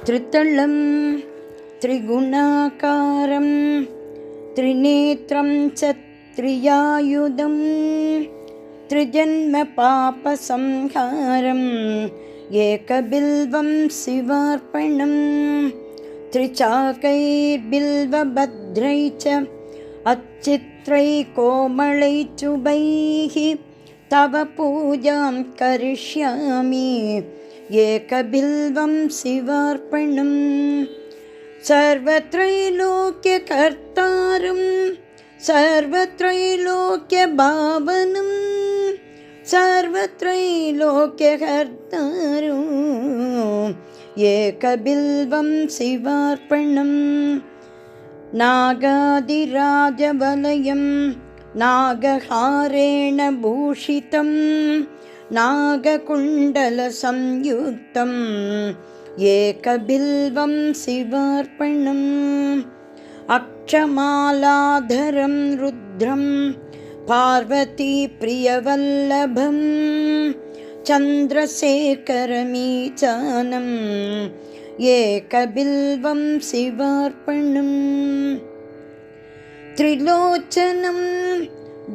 त्रितलं त्रिगुणाकारं त्रिनेत्रं च त्रियायुधं त्रिजन्मपापसंहारम् एकबिल्वं शिवार्पणं त्रिचाकैर्बिल्वभद्रै च अच्छित्रैकोमलैचुबैः तव पूजां करिष्यामि एकबिल्वं शिवार्पणं सर्वत्रैलोक्यकर्तारं सर्वत्रैलोक्यभावनं सर्वत्रैलोक्यकर्तारं एकबिल्वं शिवार्पणं नागादिराजवलयं नागहारेण भूषितं नागकुण्डलसंयुक्तम् एकबिल्वं शिवार्पणम् अक्षमालाधरं रुद्रं पार्वतीप्रियवल्लभं चन्द्रशेखरमीचानम् एकबिल्वं शिवार्पणम् त्रिलोचनं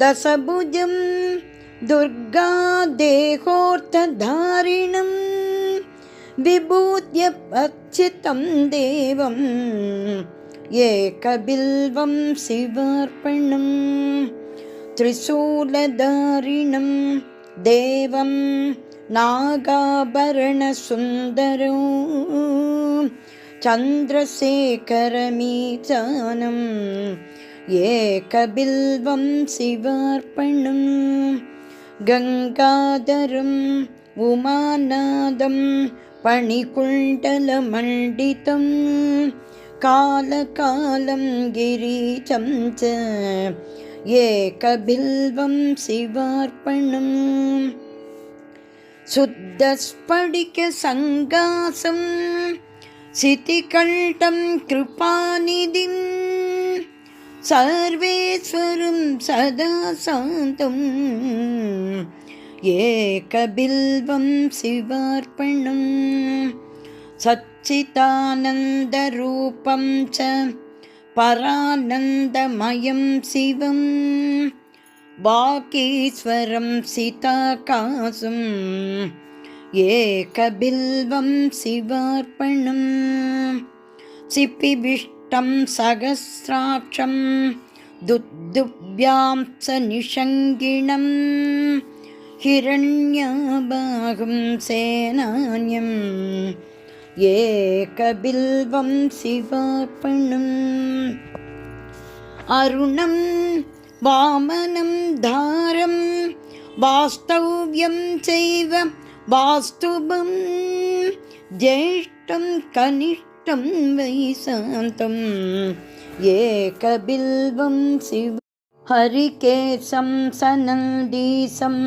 दशभुजं दुर्गादेहोर्थधारिणं विभूत्यपच्युतं देवम् एकबिल्वं शिवार्पणं त्रिशूलधारिणं देवं नागाभरणसुन्दरं चन्द्रशेखरमीचानम् एकबिल्वं शिवार्पणं गङ्गाधरं उमानादं पणिकुण्डलमण्डितं कालकालं गिरीशं च एकबिल्वं शिवार्पणं शुद्धस्फटिकसङ्कासं शितिकण्ठं कृपानिधिं सर्वेश्वरं सदा शान्तम् एकबिल्वं शिवार्पणं सच्चिदानन्दरूपं च परानन्दमयं शिवं वागीश्वरं सिताकाशम् एकबिल्वं शिवार्पणं सिपिविष्टं सहस्राक्षं दुद्दुभ्यां च निषङ्गिणं हिरण्यबाहुं सेनान्यम् एकबिल्वं शिवार्पणम् अरुणं वामनं धारं वास्तव्यं चैव वास्तुभं ज्येष्ठं कनिष्ठं वैशान्तम् एकबिल्वं शिव हरिकेशं सनन्दीशम्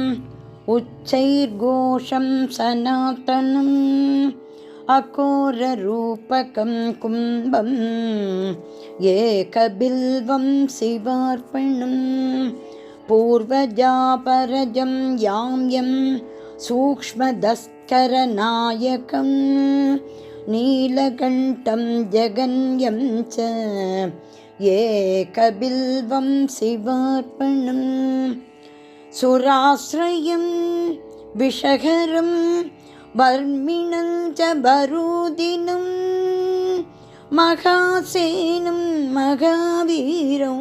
उच्चैर्घोषं सनातनम् अघोररूपकं कुम्भम् एकबिल्वं शिवार्पणं पूर्वजापरजं याम्यं सूक्ष्मदस्करनायकं नीलकण्ठं जगन्यं च एकबिल्वं शिवार्पणं सुराश्रयं विषहरं वर्मिणं च भरूदिनं महासेनं महावीरं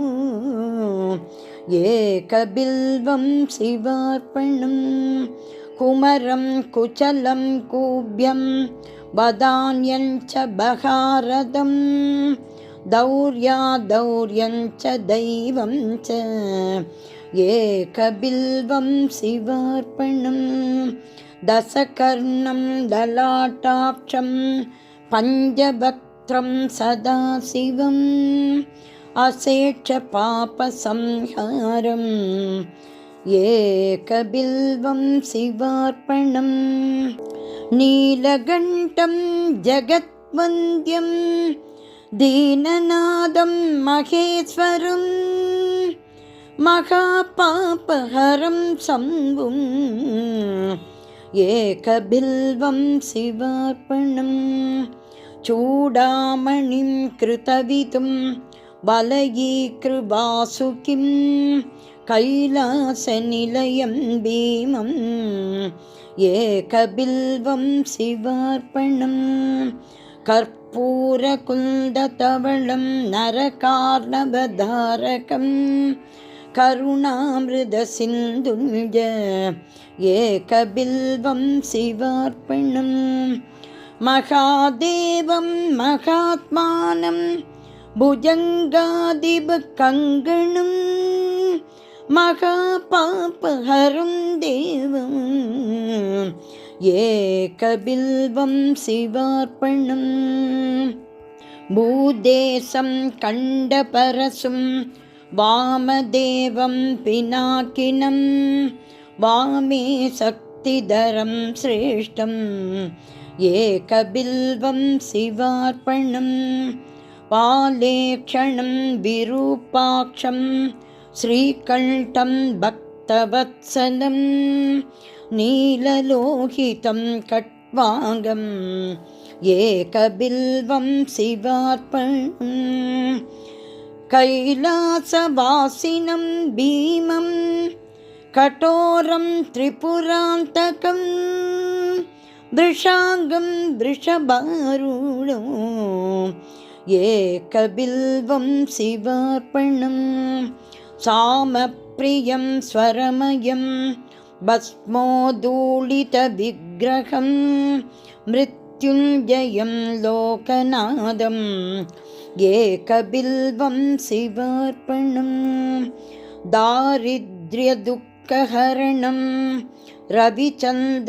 एकबिल्वं शिवार्पणं कुमरं कुचलं कुभ्यं वदान्यं च बहारदं दौर्यं च दैवं च एकबिल्वं शिवार्पणं दशकर्णं ललाटाक्षं पञ्चवक्त्रं सदाशिवम् अशेषपापसंहारम् एकबिल्वं शिवार्पणं नीलकण्ठं जगद्वन्द्यं दीननादं महेश्वरं महापापहरं शम्भुम् एकबिल्वं शिवार्पणं चूडामणिं कृतवितुं वलयीकृवासुकिं कैलासनिलयं भीमम् एकबिल्वं शिवार्पणम् कर्पूरकुन्दतवलं नरकार्णवधारकं करुणामृतसिन्धुञ्ज एकबिल्वं शिवार्पणम् महादेवं महात्मानं भुजङ्गादिकङ्गणं महापापहरं देवम् एकबिल्वं शिवार्पणम् भूदेशं कण्डपरशुं वामदेवं पिनाकिनं वामे शक्तिधरं श्रेष्ठम् एकबिल्वं शिवार्पणम् पालेक्षणं विरूपाक्षं श्रीकण्ठं भक्तवत्सलं नीललोहितं कट्वाङ्गम् एकबिल्वं शिवार्पणम् कैलासवासिनं भीमं कठोरं त्रिपुरान्तकं वृषाङ्गं वृषभारूढम् एकबिल्वं शिवार्पणम् सामप्रियं स्वरमयं भस्मोद्धूलितविग्रहं मृत्युञ्जयं लोकनादम् एकबिल्वं शिवार्पणम् दारिद्र्यदुःखहरणं रविचन्द्रानलेक्षणं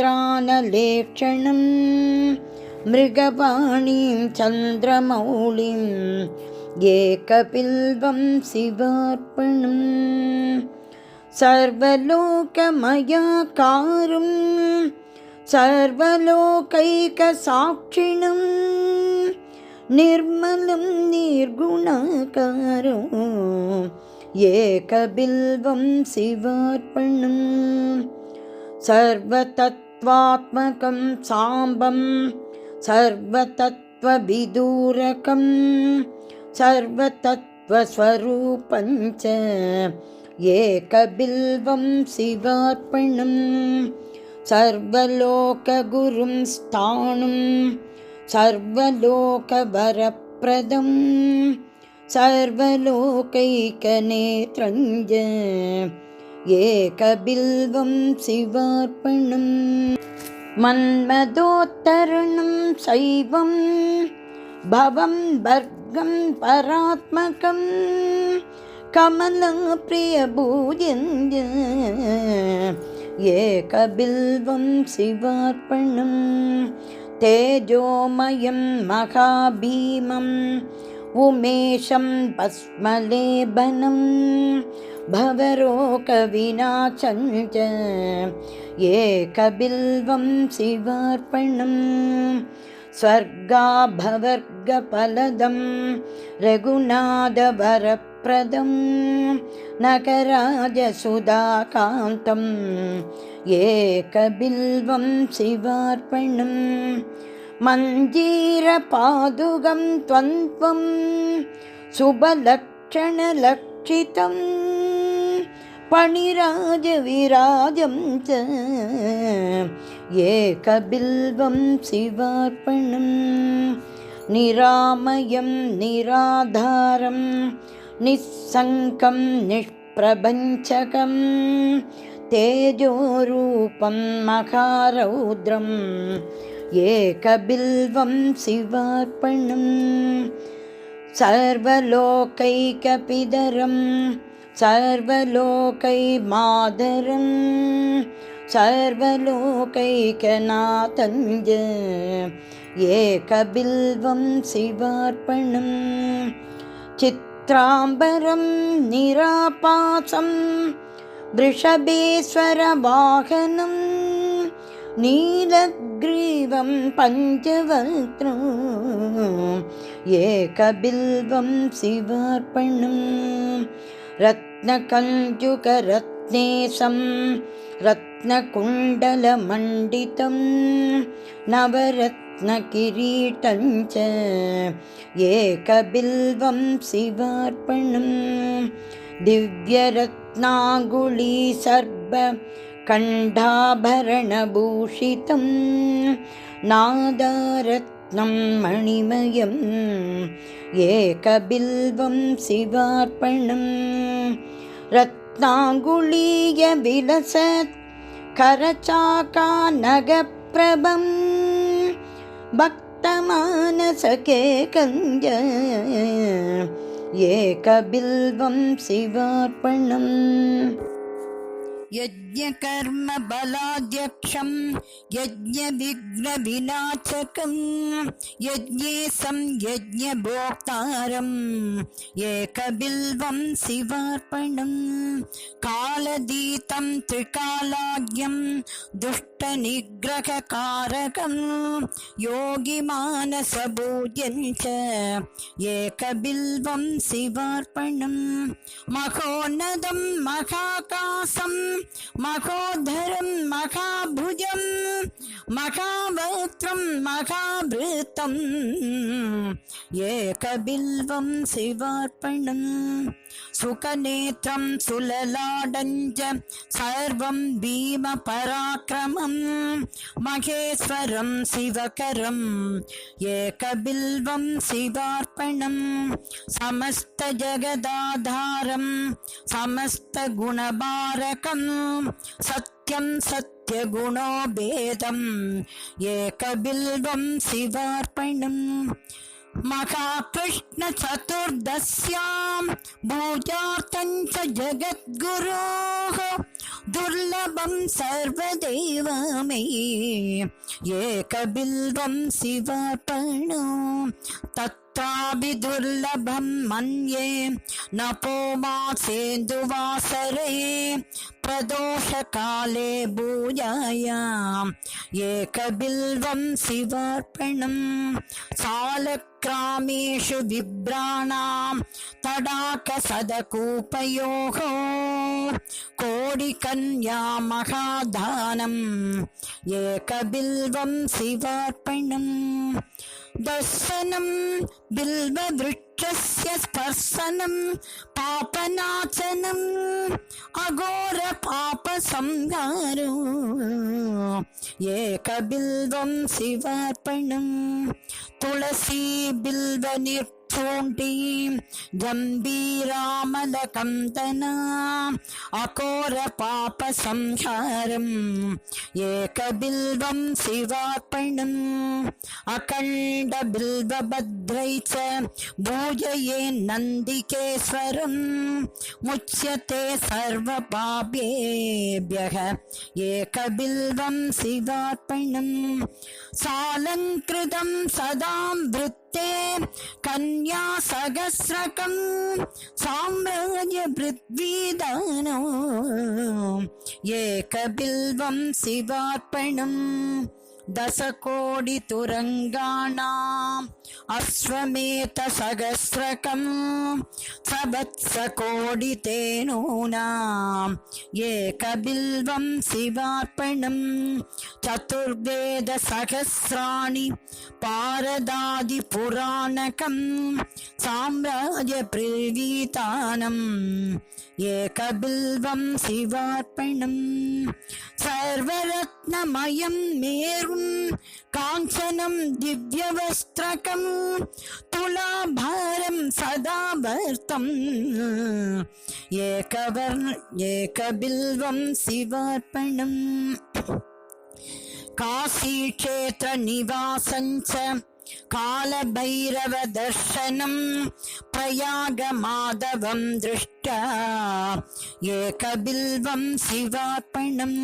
मृगवाणीं चन्द्रमौळिम् एकबिल्वं शिवार्पणम् सर्वलोकमयाकारं सर्वलोकैकसाक्षिणं निर्मलं निर्गुणाकारं एकबिल्वं शिवार्पणम् सर्वतत्त्वात्मकं साम्बं सर्वतत्त्वविदूरकं सर्वतत्त्वस्वरूपं च एकबिल्वं शिवार्पणम् सर्वलोकगुरुं स्थाणुं सर्वलोकवरप्रदं सर्वलोकैकनेत्रं च एकबिल्वं शिवार्पणम् मन्मथोत्तरणं शैवं भवं भर्गं परात्मकं कमलप्रियभूजं एकबिल्वं शिवार्पणम् तेजोमयं महाभीमम् उमेशं भस्मलेपनं भवरोगविनाशं च एकबिल्वं शिवार्पणम् स्वर्गाभवर्गफलदं रघुनाथवरप्रदं नगराजसुधाकान्तम् एकबिल्वं शिवार्पणम् मञ्जीरपादुकं त्वं शुभलक्षणलक्षितं पणिराजविराजं च एकबिल्वं शिवार्पणम् निरामयं निराधारं निस्सङ्कं निष्प्रपञ्चकं तेजोरूपं महारौद्रम् एकबिल्वं शिवार्पणम् सर्वलोकैकपितरं सर्वलोकैमातरं सर्वलोकैकनाथं च एकबिल्वं शिवार्पणम् चित्राम्बरं निरापासं वृषभेश्वरवाहनं नीलग्रीवं पञ्चवक्त्रं एकबिल्वं शिवार्पणम् रत्नकञ्जुकरत्नेशं रत्नकुण्डलमण्डितं नवरत्नमणिभूषितं रत्नकिरीटं च एकबिल्वं शिवार्पणम् दिव्यरत्नागुळी सर्वकण्ठाभरणभूषितं नादारत्नं मणिमयम् एकबिल्वं शिवार्पणम् रत्नाङ्गुलीयविलसत् करचाकानगप्रभं भक्तमानसके कञ्ज एकबिल्वं शिवार्पणम् यज्ञकर्मबलाध्यक्षं यज्ञविघ्नविनाशकं यज्ञेशं यज्ञभोक्तारम् एकबिल्वं शिवार्पणम् कालदीतं त्रिकालाज्ञं दुष्टनिग्रहकारकं योगिमानसपूज्यं च एकबिल्वं शिवार्पणम् महोन्नतं महाकाशं महोद्धरं महाभुजं महावक्त्रं महावृतं एकबिल्वं शिवार्पणम् सुखनेत्रं सुललाडं च सर्वं भीमपराक्रमं महेश्वरं शिवकरम् एकबिल्वं शिवार्पणम् समस्तजगदाधारं समस्तगुणभारकं सत्यं सत्यगुणोपेदम् एकबिल्वं शिवार्पणम् महाकृष्ण चतुर्दश्यां पूजार्थं च जगद्गुरोः दुर्लभं सर्वदेवमयि एकबिल्वं शिवार्पणम् तत्रापि दुर्लभं मन्ये न पौमासेन्दुवासरे प्रदोषकाले पूजायाम् एकबिल्वं शिवार्पणम् सालग्रामेषु बिभ्राणां तडाकसदकूपयोः कोडिकन्या महादानम् एकबिल्वं शिवार्पणम् दर्शनं बिल्ववृक्षस्य स्पर्शनं पापनाशनम् अघोरपापसंहारो एकबिल्वं शिवार्पणम् तुलसी बिल्वनिर्चूण्डी गम्भीरामलकन्दना अघोरपापसंहारम् एकबिल्वं शिवार्पणम् अखण्डबिल्वभद्रै च पूजये नन्दिकेश्वरम् मुच्यते सर्वपापेभ्यः एकबिल्वं शिवार्पणम् सालङ्कृतं सदा वृत्ते कन्यासहस्रकं साम्राज्यपृथ्वीदानो एकबिल्वं शिवार्पणम् दशकोटितुरङ्गाणाम् अश्वमेधसहस्रकं सवत्सकोटितेनूनाम् एकबिल्वं शिवार्पणम् चतुर्वेदसहस्राणि पारदादिपुराणकं साम्राज्यप्रीवीतानम् एकबिल्वं शिवार्पणम् सर्वरत्नमयं मेरुं काञ्चनं दिव्यवस्त्रकं तुलाभारं सदा भर्तम् एकबिल्वं शिवार्पणम् काशीक्षेत्रनिवासं च कालभैरवदर्शनं प्रयागमाधवं दृष्ट्वा एकबिल्वं शिवार्पणम्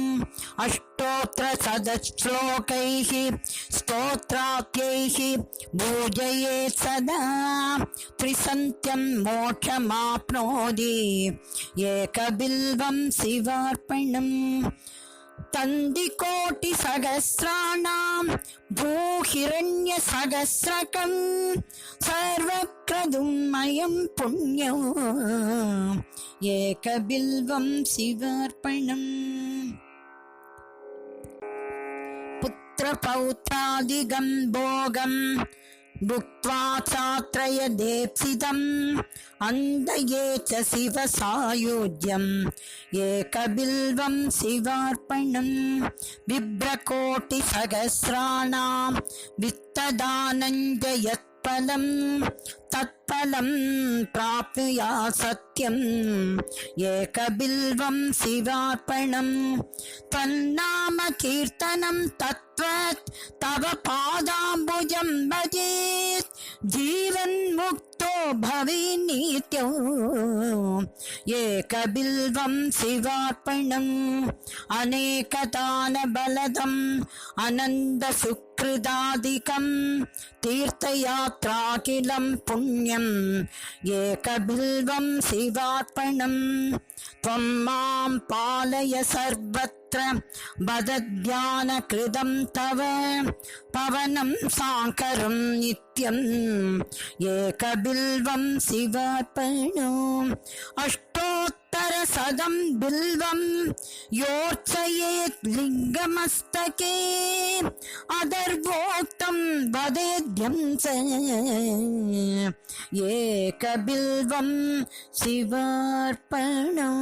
अष्टोत्तरशतश्लोकैः स्तोत्रात्यैः पूजयेत् सदा त्रिसन्त्यं मोक्षमाप्नोति एकबिल्वं शिवार्पणम् तन्दिकोटिसहस्राणां भूहिरण्यसहस्रकं सर्वक्रतुमयं पुण्यो एकबिल्वं शिवार्पणम् पुत्रपौत्रादिगं भोगं भुक्त्वा चात्रयदेप्सितम् अन्दये च शिवसायुज्यम् एकबिल्वं शिवार्पणम् बिभ्रकोटिसहस्राणां वित्तदानं च यत्फलं तत्फलं प्राप्नुया सत्यम् एकबिल्वं शिवार्पणम् तन्नाम कीर्तनं तत्त्वत् तव पादाम्बुजं भजेत् जीवन्मुक्तो भवेन्नित्यो एकबिल्वं शिवार्पणम् अनेकदानबलदम् अनन्दसुकृदादिकं तीर्थयात्राखिलं पुण्यम् एकबिल्वं शिवार्पणम् त्वं मां पालय सर्वत्र वदध्यानकृतं तव पवनं साङ्करं नित्यम् एकबिल्वं शिवार्पणम् अष्टोत्तरशतं बिल्वं योर्चयेत् लिङ्गमस्तके अदर्वोक्तं वदेद्यं च एकबिल्वं शिवार्पणम्।